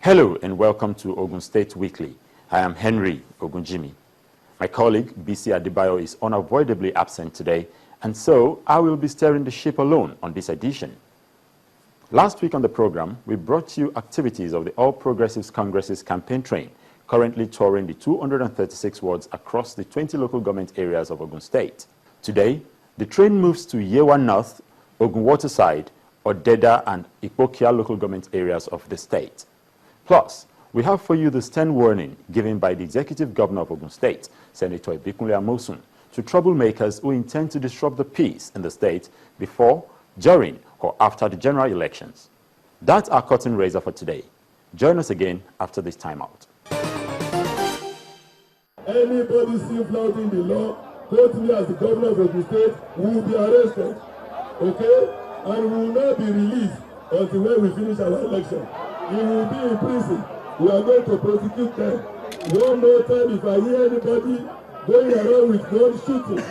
Hello and welcome to Ogun State Weekly. I am Henry Ogunjimi. My colleague BC Adebayo is unavoidably absent today, and so I will be steering the ship alone on this edition. Last week on the program, we brought you activities of the All Progressives Congress's campaign train, currently touring the 236 wards across the 20 local government areas of Ogun State. Today, the train moves to Yewa North, Ogun Waterside, Odeda and Ikpokia local government areas of the state. Plus, we have for you the stern warning given by the Executive Governor of Ogun State, Senator Ibikunle Amosun, to troublemakers who intend to disrupt the peace in the state before, during, or after the general elections. That's our curtain raiser for today. Join us again after this timeout. Anybody seen flouting the law, quote me as the governor of Ogun State, will be arrested, okay? And will not be released until when we finish our election. He will be in prison. We are going to prosecute them. One more time, if I hear anybody going around with gun shooting,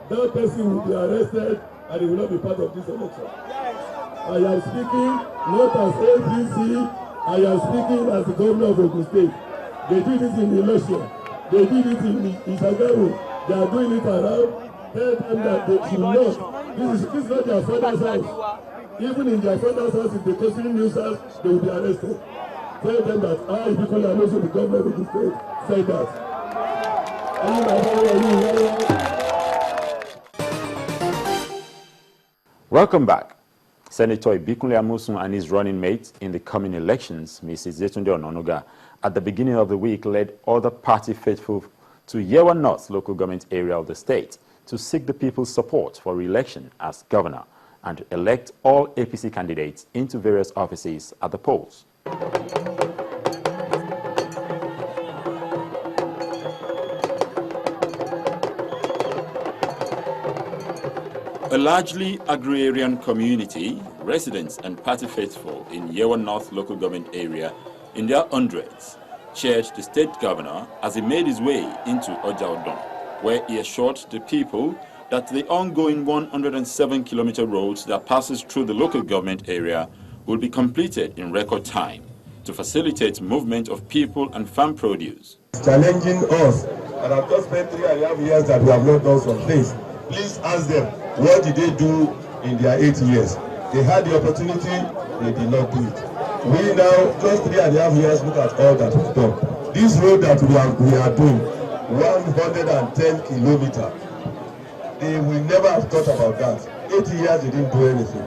that person will be arrested and he will not be part of this election. I am speaking not as APC, I am speaking as the governor of Ogun State. They did it in election. They did it in Shagamu. They are doing it around. Tell them that they should not. This is not their father's house. Even in their father's house, if they consider nuisance, they will be arrested. Tell them that I, because I'm also the governor of the state, say that. Welcome back. Senator Ibikunle Amosun and his running mate in the coming elections, Mrs. Yetunde Ononuga, at the beginning of the week led other party faithful to Yewa North local government area of the state to seek the people's support for re-election as governor and to elect all APC candidates into various offices at the polls. A largely agrarian community, residents and party faithful in Yewa North local government area in their hundreds cheered the state governor as he made his way into Ojaodon, where he assured the people that the ongoing 107-kilometer road that passes through the local government area will be completed in record time to facilitate movement of people and farm produce. Challenging us, and I've just spent 3.5 years that we have not done some things. Please ask them, what did they do in their 8 years? They had the opportunity, they did not do it. We now, just 3.5 years, look at all that we've done. This road that we are doing, 110 kilometers. They will never have thought about that. 8 years they didn't do anything.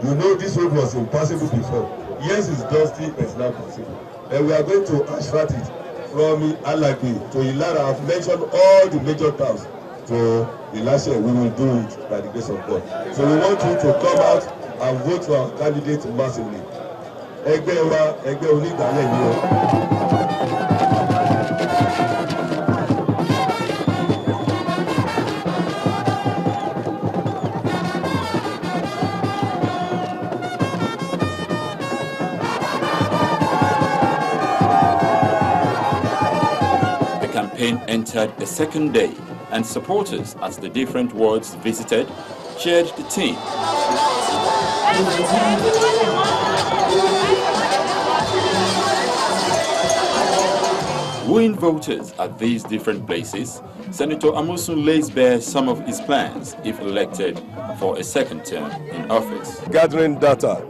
You know this road was impossible before. Yes, it's dusty, but it's not possible. And we are going to asphalt it from Alagi to Ilara. I've mentioned all the major towns. So last year we will do it by the grace of God. So we want you to come out and vote for our candidate massively. Egbe wa, Egbe Onidale ni o. Entered the second day, and supporters at the different wards visited cheered the team. Wooing voters at these different places, Senator Amosun lays bare some of his plans if elected for a second term in office. Gathering data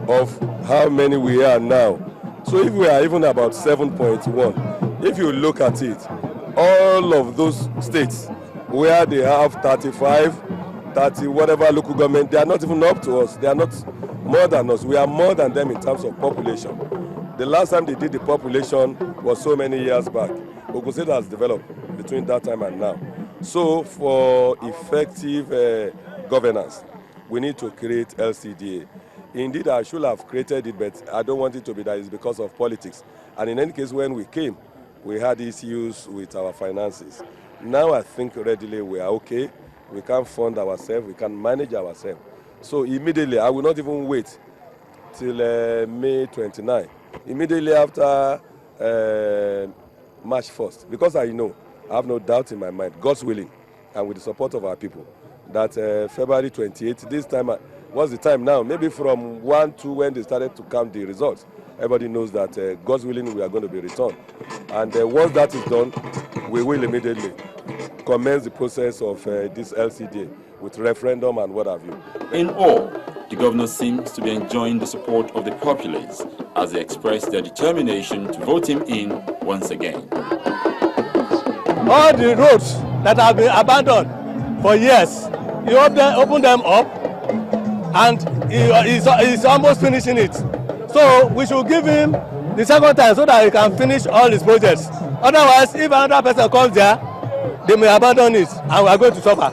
of how many we are now. So if we are even about 7.1, if you look at it, all of those states where they have 35, 30, whatever local government, they are not even up to us. They are not more than us. We are more than them in terms of population. The last time they did the population was so many years back. Ogun State has developed between that time and now. So for effective governance, we need to create LCDA. Indeed, I should have created it, but I don't want it to be that it's because of politics. And in any case, when we came, we had issues with our finances. Now I think readily we are okay. We can fund ourselves, we can manage ourselves. So immediately, I will not even wait till May 29. Immediately after March 1st, because I know, I have no doubt in my mind, God's willing, and with the support of our people, that February 28th, this time What's the time now? Maybe from 1, 2 when they started to count the results. Everybody knows that God's willing we are going to be returned. And once that is done, we will immediately commence the process of this LCDA with referendum and what have you. In all, the governor seems to be enjoying the support of the populace as they express their determination to vote him in once again. All the roads that have been abandoned for years, he opened them up and he's almost finishing it. So we should give him the second time so that he can finish all his projects. Otherwise, if another person comes there, they may abandon it and we are going to suffer.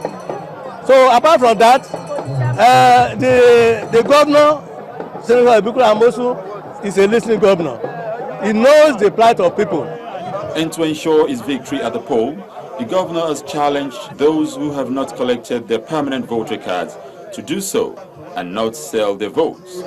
So apart from that, the governor, Senator Ibukula Amosu, is a listening governor. He knows the plight of people. And to ensure his victory at the poll, the governor has challenged those who have not collected their permanent voter cards to do so and not sell their votes.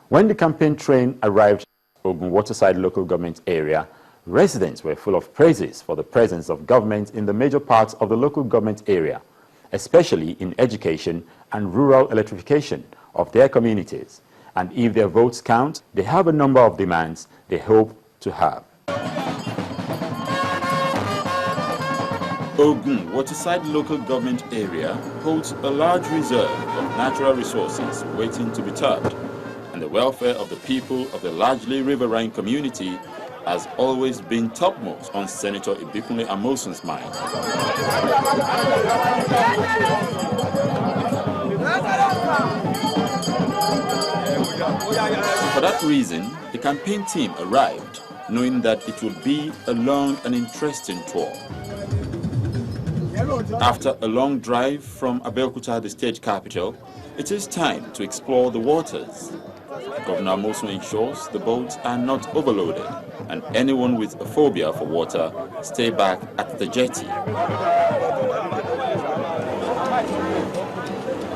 When the campaign train arrived at Ogun Waterside local government area, residents were full of praises for the presence of government in the major parts of the local government area, especially in education and rural electrification of their communities. And if their votes count, they have a number of demands they hope to have. Ogun Waterside local government area holds a large reserve of natural resources waiting to be tapped, and the welfare of the people of the largely riverine community has always been topmost on Senator Ibukula Amosu's mind. For that reason, the campaign team arrived, knowing that it would be a long and interesting tour. After a long drive from Abeokuta, the state capital, it is time to explore the waters. Governor Amosu ensures the boats are not overloaded, and anyone with a phobia for water stay back at the jetty.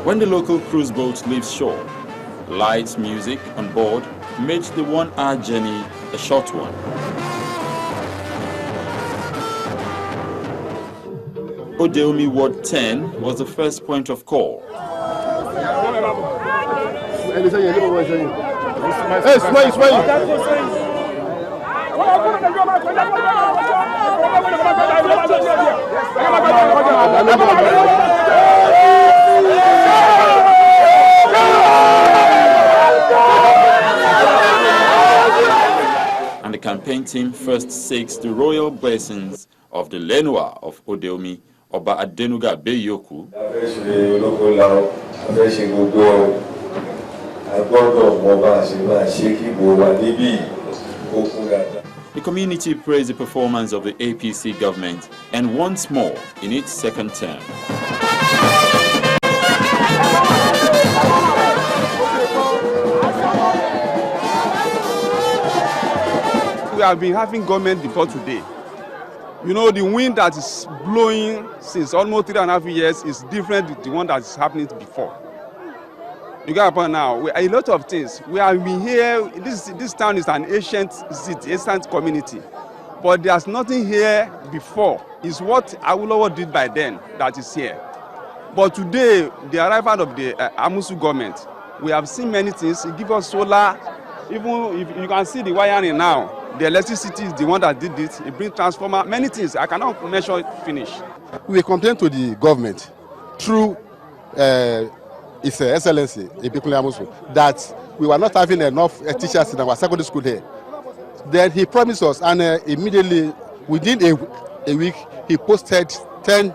When the local cruise boat leaves shore, light music on board made the 1-hour journey a short one. Odeomi Ward 10 was the first point of call. And the campaign team first seeks the royal blessings of the Lenua of Odeomi, Oba Adenuga Beyoku. The community praised the performance of the APC government and once more in its second term. We have been having government before today. You know, the wind that is blowing since almost 3.5 years is different than the one that is happening before. You get a point now. A lot of things. We have been here. This town is an ancient city, ancient community. But there's nothing here before. It's what Awolowo did by then that is here. But today, the arrival of the Amosu government, we have seen many things. It gives us solar. Even if you can see the wiring now, the electricity is the one that did it. It brings transformer, many things. I cannot measure it finish. We complain to the government through His Excellency Ibukula Amosu that we were not having enough teachers in our secondary school here. Then he promised us, and immediately within a week he posted 10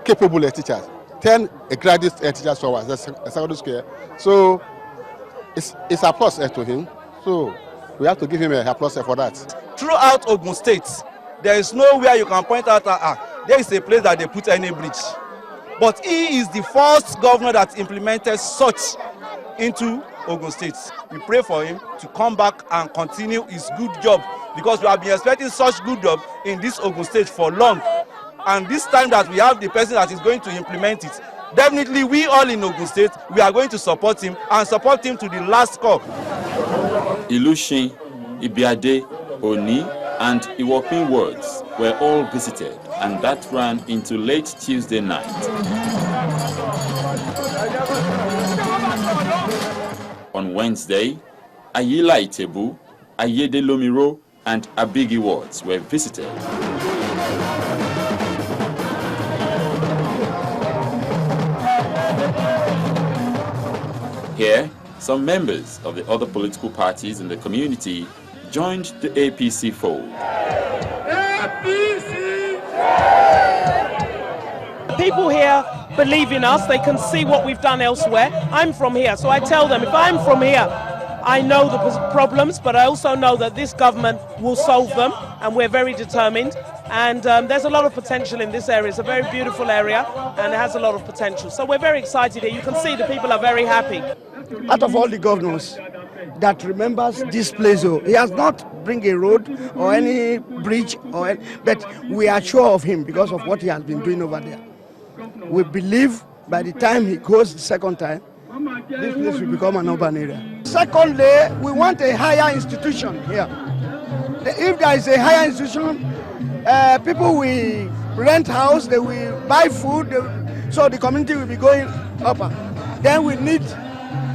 capable teachers, 10 graduate teachers for our secondary school. So it's a plus to him. So we have to give him a applause for that. Throughout Ogun State, there is nowhere you can point out there is a place that they put any bridge. But he is the first governor that implemented such into Ogun State. We pray for him to come back and continue his good job, because we have been expecting such good job in this Ogun State for long. And this time that we have the person that is going to implement it, definitely we all in Ogun State, we are going to support him and support him to the last call. Ilushin, Ibiade, Oni, and Iwopin wards were all visited, and that ran into late Tuesday night. On Wednesday, Ayila Itebu, Ayede Lomiro, and Abigi wards were visited. Here, some members of the other political parties in the community joined the APC fold. People here believe in us, they can see what we've done elsewhere. I'm from here, so I tell them, if I'm from here, I know the problems, but I also know that this government will solve them, and we're very determined. And there's a lot of potential in this area. It's a very beautiful area, and it has a lot of potential. So we're very excited here. You can see the people are very happy. Out of all the governors that remembers this place, he has not bring a road or any bridge, but we are sure of him because of what he has been doing over there. We believe by the time he goes the second time, this place will become an urban area. Secondly, we want a higher institution here. If there is a higher institution, people will rent house, they will buy food, so the community will be going up. Then we need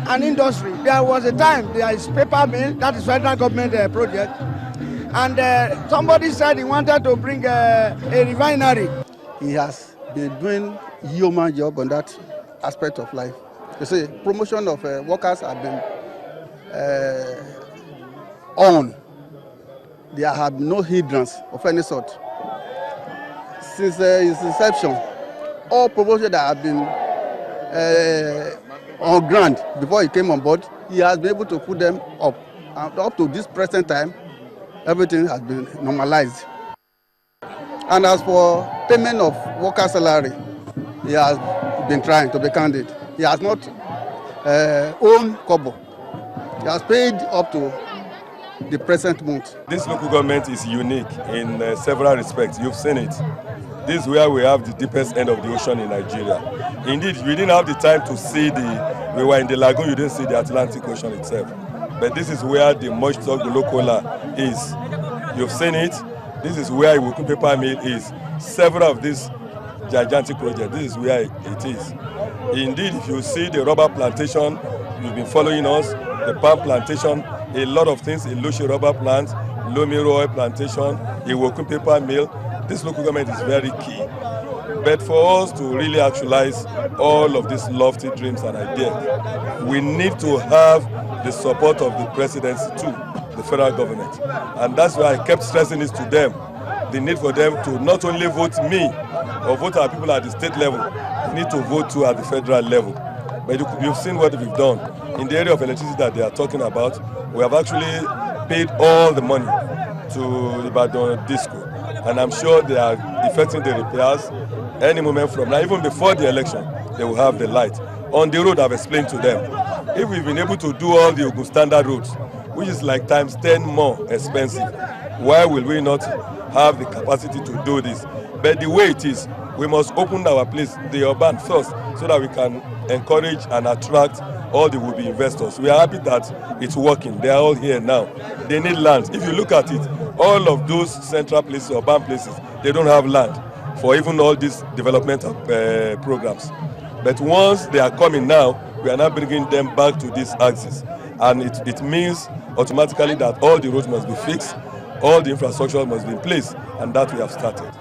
an industry. There was a time there is paper mill, that is federal government project, and somebody said he wanted to bring a refinery. He has been doing human job on that aspect of life. You see, promotion of workers have been on. There have been no hindrance of any sort. Since his inception, all promotions that have been on ground before he came on board, he has been able to put them up. And up to this present time, everything has been normalized. And as for payment of worker salary, he has been trying, to be candid. He has not owned kobo. He has paid up to the present month. This local government is unique in several respects. You've seen it. This is where we have the deepest end of the ocean in Nigeria. Indeed, we didn't have the time to see we were in the lagoon, you didn't see the Atlantic Ocean itself. But this is where the moisture Golokola is. You've seen it. This is where Ogun paper mill is. Several of these gigantic projects, this is where it is. Indeed, if you see the rubber plantation, you've been following us, the palm plantation, a lot of things, Iloshi rubber plant, Lomiro oil plantation, Ogun paper mill. This local government is very key. But for us to really actualize all of these lofty dreams and ideas, we need to have the support of the presidency too, the federal government. And that's why I kept stressing this to them, the need for them to not only vote me or vote our people at the state level, they need to vote too at the federal level. But you've seen what we've done. In the area of electricity that they are talking about, we have actually paid all the money to Ibadan Disco. And I'm sure they are effecting the repairs any moment from now. Even before the election, they will have the light. On the road, I've explained to them, if we've been able to do all the Ogun standard roads, which is like times 10 more expensive, why will we not have the capacity to do this? But the way it is, we must open our place, the urban first, so that we can encourage and attract all the would-be investors. We are happy that it's working. They are all here now. They need land. If you look at it, all of those central places, urban places, they don't have land for even all these development programs. But once they are coming now, we are now bringing them back to this axis. And it means automatically that all the roads must be fixed, all the infrastructure must be in place, and that we have started.